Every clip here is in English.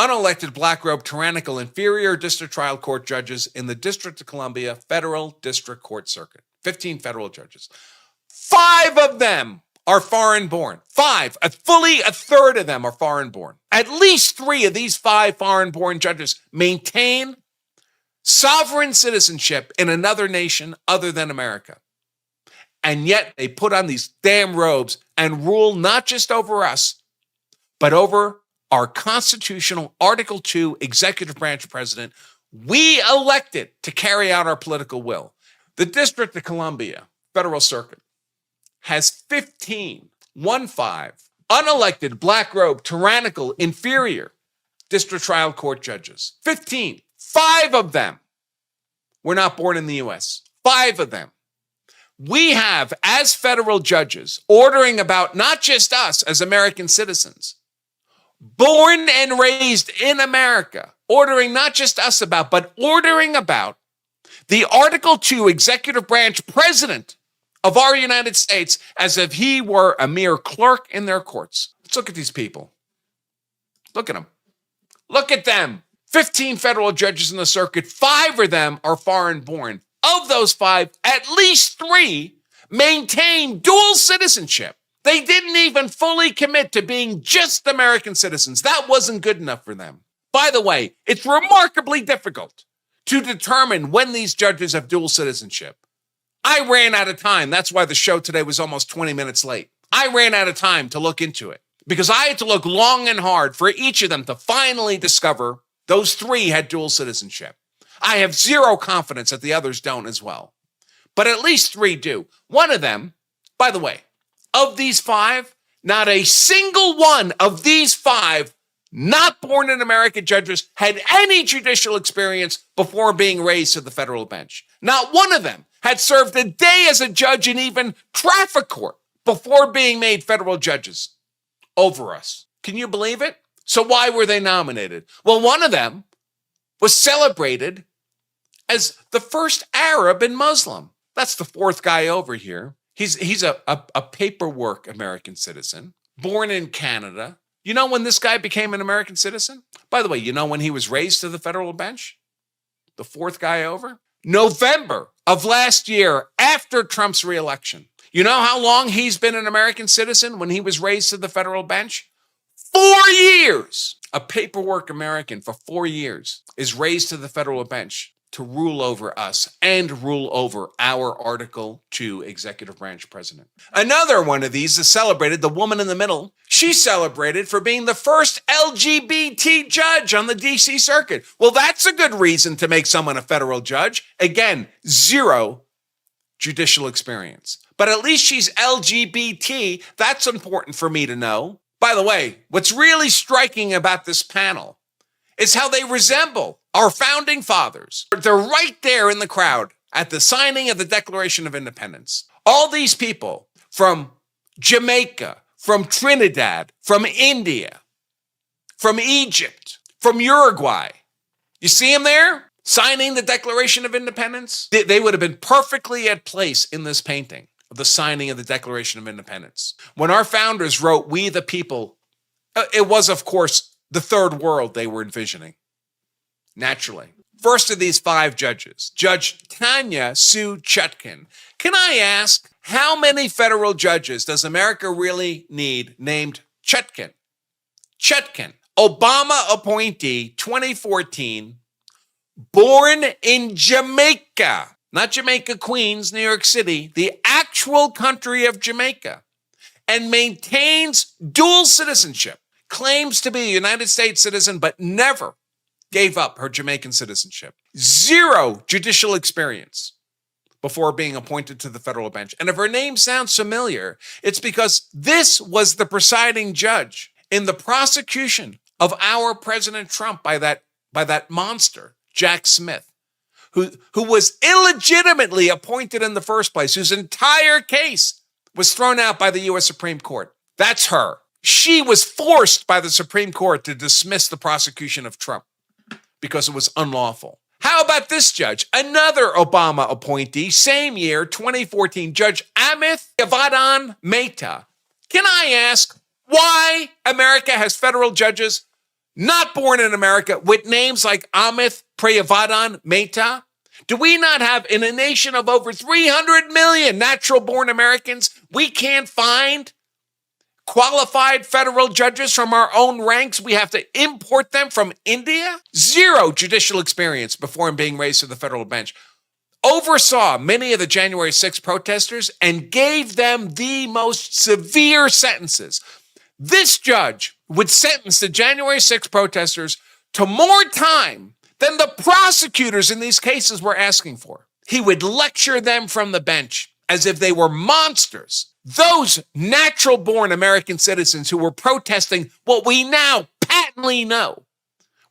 unelected black-robed tyrannical inferior district trial court judges in the District of Columbia Federal District Court Circuit. 15 federal judges. 5 of them are foreign-born. 5. A third of them are foreign-born. At least 3 of these 5 foreign-born judges maintain sovereign citizenship in another nation other than America. And yet they put on these damn robes and rule not just over us, but over our constitutional Article 2 executive branch president we elected to carry out our political will. The District of Columbia Federal Circuit has 15 unelected, black-robed, tyrannical, inferior district trial court judges. 15. 5 of them were not born in the U.S. 5 of them. We have, as federal judges, ordering about not just us as American citizens, born and raised in America, ordering not just us about, but ordering about the Article 2 executive branch president of our United States as if he were a mere clerk in their courts. Let's look at these people. Look at them. Look at them. 15 federal judges in the circuit. 5 of them are foreign born. Of those 5, at least 3 maintain dual citizenship. They didn't even fully commit to being just American citizens. That wasn't good enough for them. By the way, it's remarkably difficult to determine when these judges have dual citizenship. I ran out of time. That's why the show today was almost 20 minutes late. I ran out of time to look into it because I had to look long and hard for each of them to finally discover those 3 had dual citizenship. I have zero confidence that the others don't as well. But at least 3 do. One of them, by the way, of these 5, not a single one of these 5 not born in America judges had any judicial experience before being raised to the federal bench. Not one of them had served a day as a judge in even traffic court before being made federal judges over us. Can you believe it? So why were they nominated? Well, one of them was celebrated as the first Arab and Muslim. That's the 4th guy over here. He's a paperwork American citizen, born in Canada. You know when this guy became an American citizen? By the way, you know when he was raised to the federal bench? The 4th guy over? November of last year, after Trump's reelection. You know how long he's been an American citizen when he was raised to the federal bench? 4 years. A paperwork American for 4 years is raised to the federal bench to rule over us and rule over our Article 2 executive branch president. Another one of these is celebrated, the woman in the middle. She's celebrated for being the first LGBT judge on the D.C. circuit. Well, that's a good reason to make someone a federal judge. Again, 0 judicial experience. But at least she's LGBT. That's important for me to know. By the way, what's really striking about this panel is how they resemble our founding fathers. They're right there in the crowd at the signing of the Declaration of Independence. All these people from Jamaica, from Trinidad, from India, from Egypt, from Uruguay. You see them there signing the Declaration of Independence? They would have been perfectly at place in this painting of the signing of the Declaration of Independence. When our founders wrote, "We the people," it was, of course, the third world they were envisioning. Naturally. First of these 5 judges, Judge Tanya Sue Chutkan. Can I ask, how many federal judges does America really need named Chutkan? Chutkan, Obama appointee, 2014, born in Jamaica, not Jamaica, Queens, New York City, the actual country of Jamaica, and maintains dual citizenship, claims to be a United States citizen, but never gave up her Jamaican citizenship. 0 judicial experience before being appointed to the federal bench. And if her name sounds familiar, it's because this was the presiding judge in the prosecution of our President Trump by that monster, Jack Smith, who was illegitimately appointed in the first place, whose entire case was thrown out by the U.S. Supreme Court. That's her. She was forced by the Supreme Court to dismiss the prosecution of Trump because it was unlawful. How about this judge? Another Obama appointee, same year, 2014, Judge Amith Mehta. Can I ask why America has federal judges not born in America, with names like Amith, Mehta? Do we not have, in a nation of over 300 million natural-born Americans, we can't find qualified federal judges from our own ranks? We have to import them from India? Zero judicial experience before being raised to the federal bench. Oversaw many of the January 6th protesters and gave them the most severe sentences. This judge would sentence the January 6th protesters to more time than the prosecutors in these cases were asking for. He would lecture them from the bench as if they were monsters. Those natural-born American citizens who were protesting what we now patently know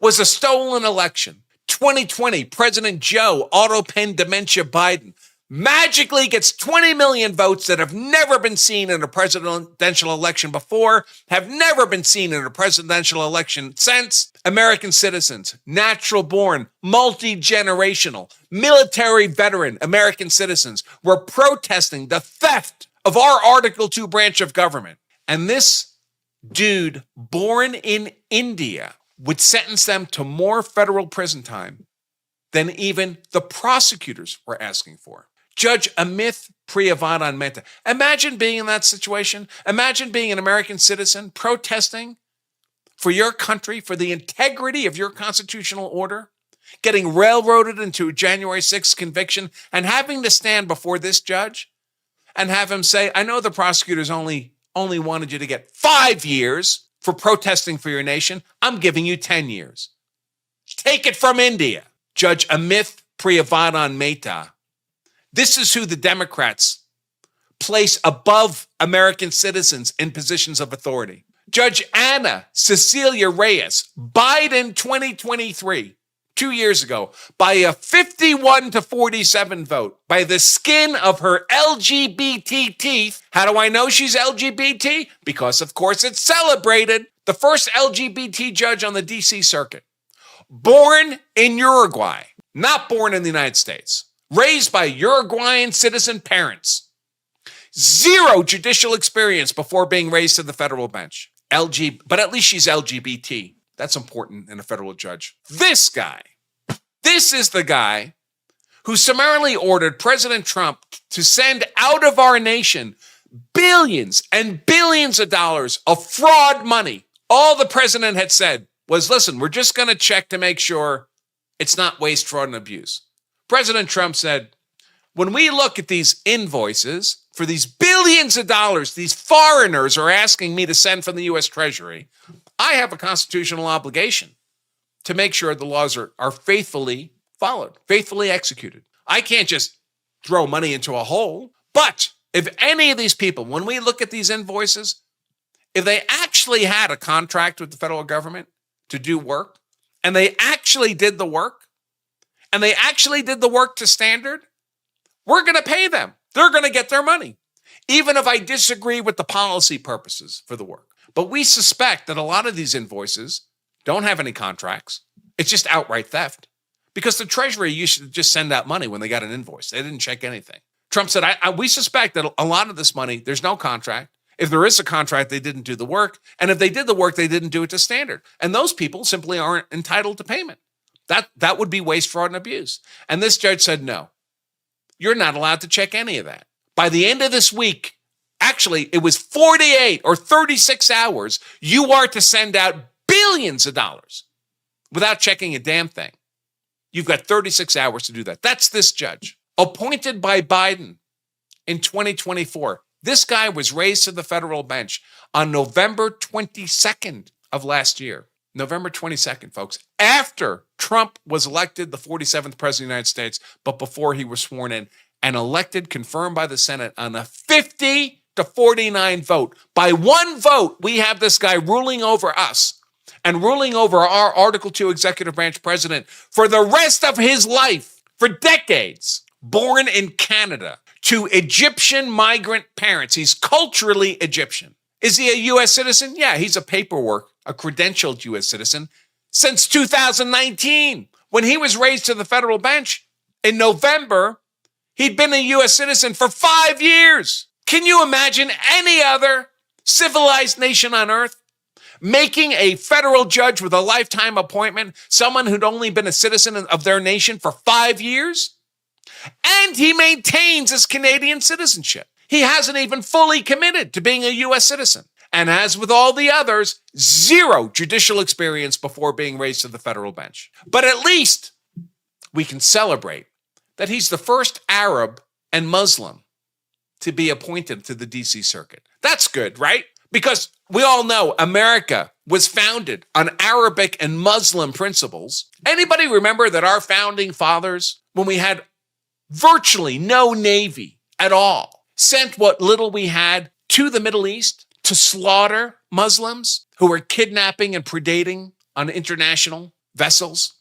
was a stolen election. 2020, President Joe, auto-pen dementia Biden, magically gets 20 million votes that have never been seen in a presidential election before, have never been seen in a presidential election since. American citizens, natural-born, multi-generational, military veteran American citizens were protesting the theft of our Article 2 branch of government. And this dude, born in India, would sentence them to more federal prison time than even the prosecutors were asking for. Judge Amith Mehta. Imagine being in that situation. Imagine being an American citizen protesting for your country, for the integrity of your constitutional order, getting railroaded into a January 6th conviction, and having to stand before this judge and have him say, I know the prosecutors only wanted you to get 5 years for protesting for your nation. I'm giving you 10 years. Take it from India. Judge Amith Mehta. This is who the Democrats place above American citizens in positions of authority. Judge Cecilia Reyes, Biden 2023, 2 years ago, by a 51-47 vote, by the skin of her LGBT teeth. How do I know she's LGBT? Because, of course, it's celebrated. The first LGBT judge on the D.C. circuit. Born in Uruguay, not born in the United States. Raised by Uruguayan citizen parents. Zero judicial experience before being raised to the federal bench. But at least she's LGBT. That's important in a federal judge. This is the guy who summarily ordered President Trump to send out of our nation billions and billions of dollars of fraud money. All the president had said was, listen, we're just going to check to make sure it's not waste, fraud, and abuse. President Trump said, when we look at these invoices for these billions of dollars these foreigners are asking me to send from the U.S. Treasury, I have a constitutional obligation to make sure the laws are faithfully followed, faithfully executed. I can't just throw money into a hole. But if any of these people, when we look at these invoices, if they actually had a contract with the federal government to do work, and they actually did the work, and they actually did the work to standard, we're going to pay them. They're going to get their money, even if I disagree with the policy purposes for the work. But we suspect that a lot of these invoices don't have any contracts. It's just outright theft, because the Treasury used to just send out money when they got an invoice. They didn't check anything. Trump said, we suspect that a lot of this money, there's no contract. If there is a contract, they didn't do the work. And if they did the work, they didn't do it to standard. And those people simply aren't entitled to payment. That would be waste, fraud, and abuse. And this judge said, no, you're not allowed to check any of that. By the end of this week, actually, it was 48 or 36 hours, you are to send out billions of dollars without checking a damn thing. You've got 36 hours to do that. That's this judge, appointed by Biden in 2024. This guy was raised to the federal bench on November 22nd of last year. November 22nd, folks, after Trump was elected the 47th president of the United States, but before he was sworn in, and elected, confirmed by the Senate on a 50-49 vote. By one vote, we have this guy ruling over us and ruling over our Article 2 executive branch president for the rest of his life, for decades. Born in Canada to Egyptian migrant parents. He's culturally Egyptian. Is he a U.S. citizen? Yeah, he's a credentialed U.S. citizen since 2019. When he was raised to the federal bench in November, he'd been a U.S. citizen for 5 years. Can you imagine any other civilized nation on earth making a federal judge with a lifetime appointment someone who'd only been a citizen of their nation for 5 years. And he maintains his Canadian citizenship. He hasn't even fully committed to being a U.S. citizen. And as with all the others, zero judicial experience before being raised to the federal bench. But at least we can celebrate that he's the first Arab and Muslim to be appointed to the D.C. Circuit. That's good, right? Because we all know America was founded on Arabic and Muslim principles. Anybody remember that our founding fathers, when we had virtually no navy at all, sent what little we had to the Middle East to slaughter Muslims who were kidnapping and predating on international vessels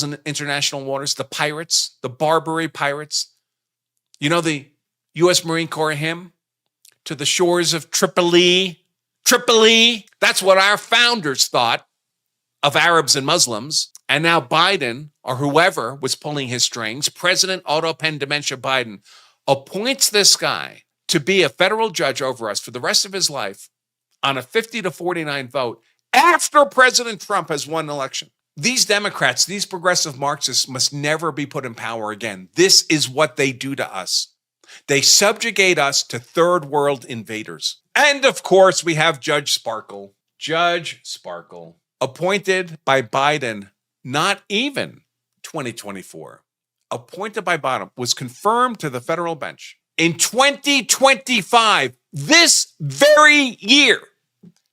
in international waters, the pirates, the Barbary pirates. You know the U.S. Marine Corps hymn, to the shores of Tripoli. That's what our founders thought of Arabs and Muslims. And now Biden, or whoever was pulling his strings, President Auto Pen Dementia Biden, appoints this guy to be a federal judge over us for the rest of his life on a 50-49 vote after President Trump has won an election. These Democrats, these progressive Marxists must never be put in power again. This is what they do to us. They subjugate us to third world invaders. And of course, we have Judge Sparkle. Judge Sparkle, appointed by Biden, not even 2024, appointed by Biden, was confirmed to the federal bench in 2025, this very year,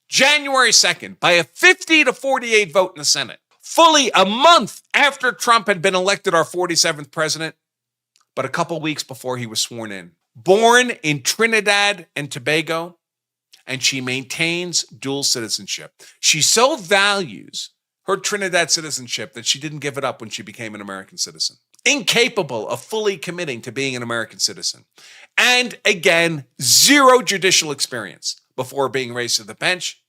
January 2nd, by a 50-48 vote in the Senate, fully a month after Trump had been elected our 47th president, but a couple weeks before he was sworn in. Born in Trinidad and Tobago, and she maintains dual citizenship. She so values her Trinidad citizenship that she didn't give it up when she became an American citizen. Incapable of fully committing to being an American citizen. And again, zero judicial experience before being raised to the bench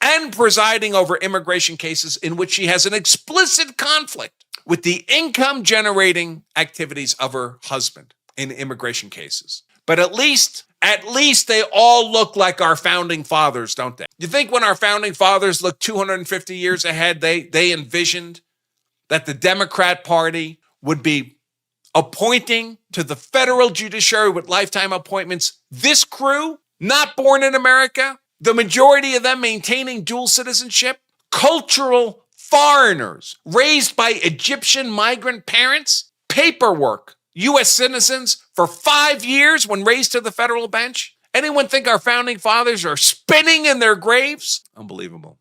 and presiding over immigration cases in which she has an explicit conflict with the income-generating activities of her husband in immigration cases. But at least they all look like our founding fathers, don't they? You think when our founding fathers looked 250 years ahead, they envisioned that the Democrat Party would be appointing to the federal judiciary with lifetime appointments this crew, not born in America, the majority of them maintaining dual citizenship, cultural foreigners raised by Egyptian migrant parents, paperwork, U.S. citizens for 5 years when raised to the federal bench? Anyone think our founding fathers are spinning in their graves? Unbelievable.